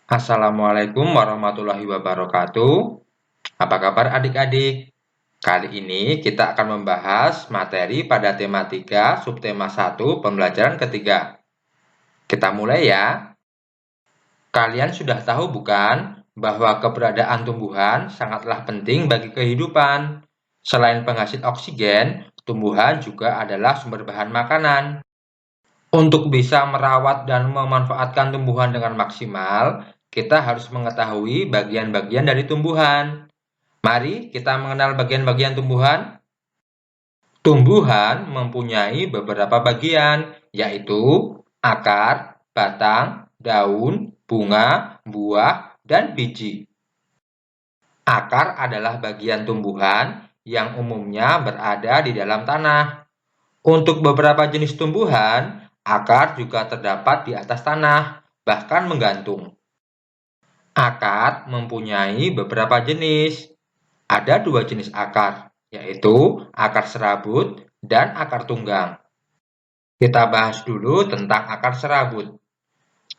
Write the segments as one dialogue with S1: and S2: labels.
S1: Assalamualaikum warahmatullahi wabarakatuh. Apa kabar adik-adik? Kali ini kita akan membahas materi pada tema 3, subtema 1, pembelajaran ketiga. Kita mulai ya. Kalian sudah tahu bukan bahwa keberadaan tumbuhan sangatlah penting bagi kehidupan. Selain penghasil oksigen, tumbuhan juga adalah sumber bahan makanan. Untuk bisa merawat dan memanfaatkan tumbuhan dengan maksimal, kita harus mengetahui bagian-bagian dari tumbuhan. Mari kita mengenal bagian-bagian tumbuhan. Tumbuhan mempunyai beberapa bagian, yaitu akar, batang, daun, bunga, buah, dan biji. Akar adalah bagian tumbuhan yang umumnya berada di dalam tanah. Untuk beberapa jenis tumbuhan, akar juga terdapat di atas tanah, bahkan menggantung. Akar mempunyai beberapa jenis. Ada dua jenis akar, yaitu akar serabut dan akar tunggang. Kita bahas dulu tentang akar serabut.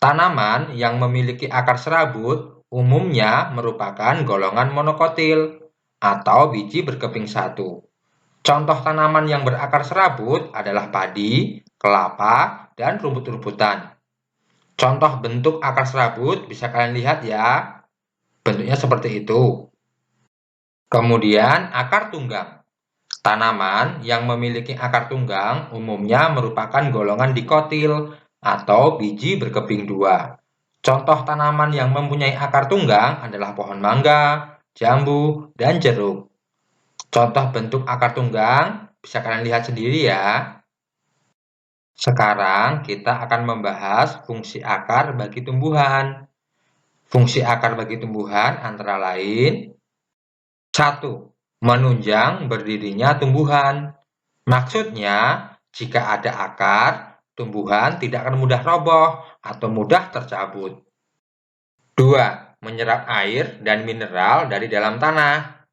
S1: Tanaman yang memiliki akar serabut umumnya merupakan golongan monokotil atau biji berkeping satu. Contoh tanaman yang berakar serabut adalah padi, kelapa, dan rumput-rumputan. Contoh bentuk akar serabut bisa kalian lihat ya. Bentuknya seperti itu. Kemudian akar tunggang. Tanaman yang memiliki akar tunggang umumnya merupakan golongan dikotil atau biji berkeping dua. Contoh tanaman yang mempunyai akar tunggang adalah pohon mangga, jambu, dan jeruk. Contoh bentuk akar tunggang bisa kalian lihat sendiri ya. Sekarang kita akan membahas fungsi akar bagi tumbuhan. Fungsi akar bagi tumbuhan antara lain 1. Menunjang berdirinya tumbuhan. Maksudnya, jika ada akar, tumbuhan tidak akan mudah roboh atau mudah tercabut. 2. Menyerap air dan mineral dari dalam tanah.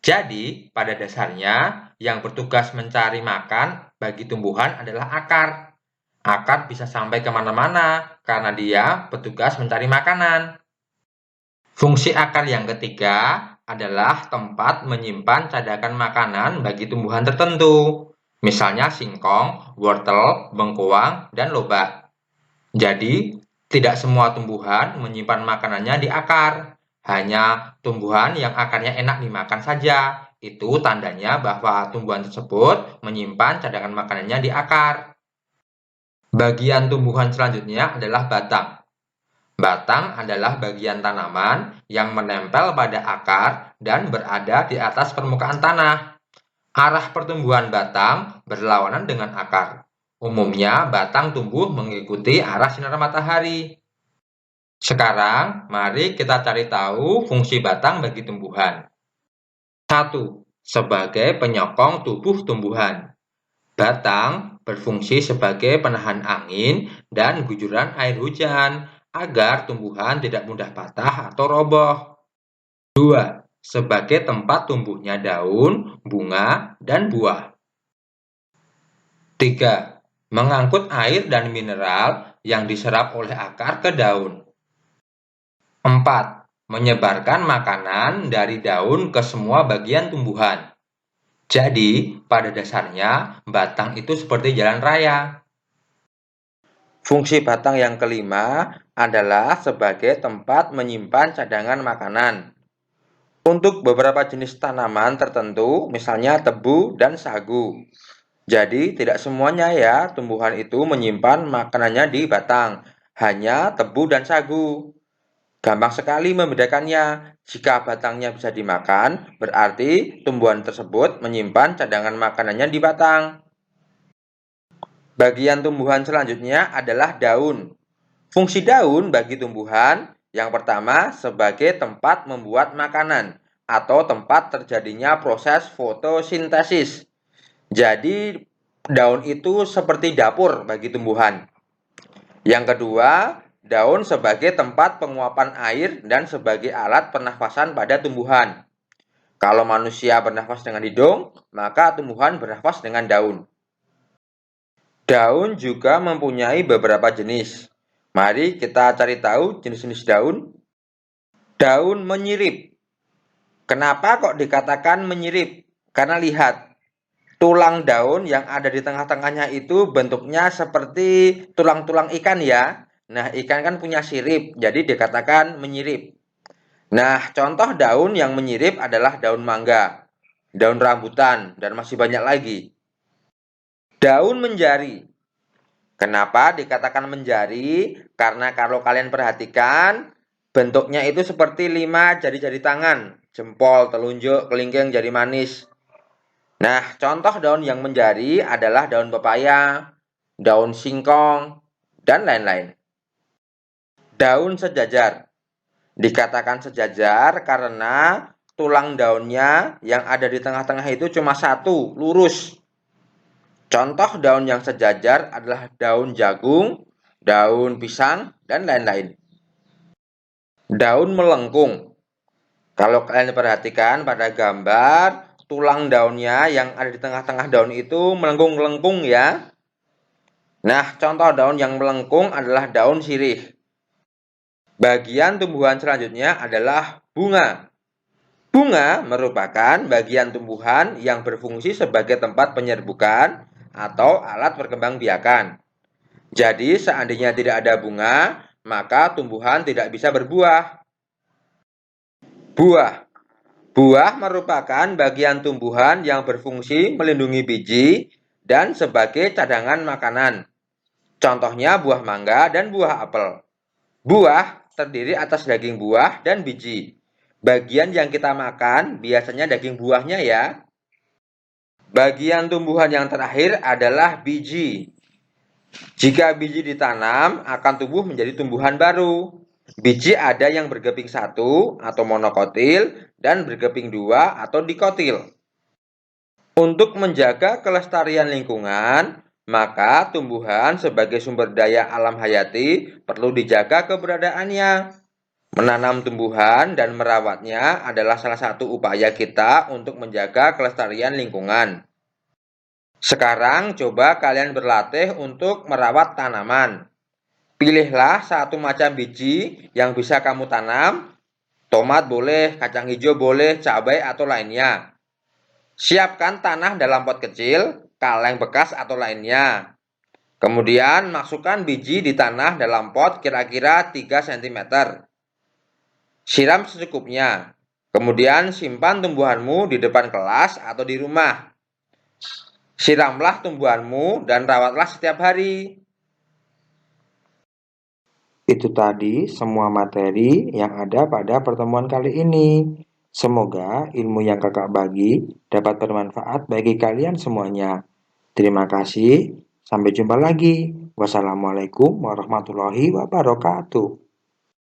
S1: Jadi, pada dasarnya, yang bertugas mencari makan bagi tumbuhan adalah akar. Akar bisa sampai kemana-mana karena dia bertugas mencari makanan. Fungsi akar yang ketiga adalah tempat menyimpan cadangan makanan bagi tumbuhan tertentu, misalnya singkong, wortel, bengkoang, dan lobak. Jadi, tidak semua tumbuhan menyimpan makanannya di akar. Hanya tumbuhan yang akarnya enak dimakan saja. Itu tandanya bahwa tumbuhan tersebut menyimpan cadangan makanannya di akar. Bagian tumbuhan selanjutnya adalah batang. Batang adalah bagian tanaman yang menempel pada akar dan berada di atas permukaan tanah. Arah pertumbuhan batang berlawanan dengan akar. Umumnya, batang tumbuh mengikuti arah sinar matahari. Sekarang, mari kita cari tahu fungsi batang bagi tumbuhan. 1. Sebagai penyokong tubuh tumbuhan. Batang berfungsi sebagai penahan angin dan gujuran air hujan agar tumbuhan tidak mudah patah atau roboh. 2. Sebagai tempat tumbuhnya daun, bunga, dan buah. 3. Mengangkut air dan mineral yang diserap oleh akar ke daun. 4. Menyebarkan makanan dari daun ke semua bagian tumbuhan. Jadi, pada dasarnya, batang itu seperti jalan raya. Fungsi batang yang kelima adalah sebagai tempat menyimpan cadangan makanan. Untuk beberapa jenis tanaman tertentu, misalnya tebu dan sagu. Jadi, tidak semuanya ya tumbuhan itu menyimpan makanannya di batang. Hanya tebu dan sagu. Gampang sekali membedakannya. Jika batangnya bisa dimakan, berarti tumbuhan tersebut menyimpan cadangan makanannya di batang. Bagian tumbuhan selanjutnya adalah daun. Fungsi daun bagi tumbuhan yang pertama sebagai tempat membuat makanan atau tempat terjadinya proses fotosintesis. Jadi daun itu seperti dapur bagi tumbuhan. Yang kedua, daun sebagai tempat penguapan air dan sebagai alat pernafasan pada tumbuhan. Kalau manusia bernafas dengan hidung, maka tumbuhan bernafas dengan daun. Daun juga mempunyai beberapa jenis.
S2: Mari kita cari tahu jenis-jenis daun. Daun menyirip. Kenapa kok dikatakan menyirip? Karena lihat, tulang daun yang ada di tengah-tengahnya itu bentuknya seperti tulang-tulang ikan ya. Nah, ikan kan punya sirip, jadi dikatakan menyirip. Nah, contoh daun yang menyirip adalah daun mangga, daun rambutan, dan masih banyak lagi. Daun menjari. Kenapa dikatakan menjari? Karena kalau kalian perhatikan, bentuknya itu seperti 5 jari-jari tangan, jempol, telunjuk, kelingking, jari manis. Nah, contoh daun yang menjari adalah daun pepaya, daun singkong, dan lain-lain. Daun sejajar. Dikatakan sejajar karena tulang daunnya yang ada di tengah-tengah itu cuma satu, lurus. Contoh daun yang sejajar adalah daun jagung, daun pisang, dan lain-lain. Daun melengkung. Kalau kalian perhatikan pada gambar, tulang daunnya yang ada di tengah-tengah daun itu melengkung-melengkung ya. Nah, contoh daun yang melengkung adalah daun sirih. Bagian tumbuhan selanjutnya adalah bunga. Bunga merupakan bagian tumbuhan yang berfungsi sebagai tempat penyerbukan atau alat perkembangbiakan. Jadi, seandainya tidak ada bunga, maka tumbuhan tidak bisa berbuah. Buah. Buah merupakan bagian tumbuhan yang berfungsi melindungi biji dan sebagai cadangan makanan. Contohnya buah mangga dan buah apel. Buah terdiri atas daging buah dan biji. Bagian yang kita makan biasanya daging buahnya ya. Bagian tumbuhan yang terakhir adalah biji. Jika biji ditanam, akan tumbuh menjadi tumbuhan baru. Biji ada yang bergeping satu atau monokotil dan bergeping dua atau dikotil. Untuk menjaga kelestarian lingkungan, maka tumbuhan sebagai sumber daya alam hayati perlu dijaga keberadaannya. Menanam tumbuhan dan merawatnya adalah salah satu upaya kita untuk menjaga kelestarian lingkungan. Sekarang coba kalian berlatih untuk merawat tanaman. Pilihlah satu macam biji yang bisa kamu tanam. Tomat boleh, kacang hijau boleh, cabai atau lainnya. Siapkan tanah dalam pot kecil, kaleng bekas atau lainnya. Kemudian masukkan biji di tanah dalam pot kira-kira 3 cm. Siram secukupnya. Kemudian simpan tumbuhanmu di depan kelas atau di rumah. Siramlah tumbuhanmu dan rawatlah setiap hari.
S1: Itu tadi semua materi yang ada pada pertemuan kali ini. Semoga ilmu yang kakak bagi dapat bermanfaat bagi kalian semuanya. Terima kasih. Sampai jumpa lagi. Wassalamualaikum warahmatullahi wabarakatuh.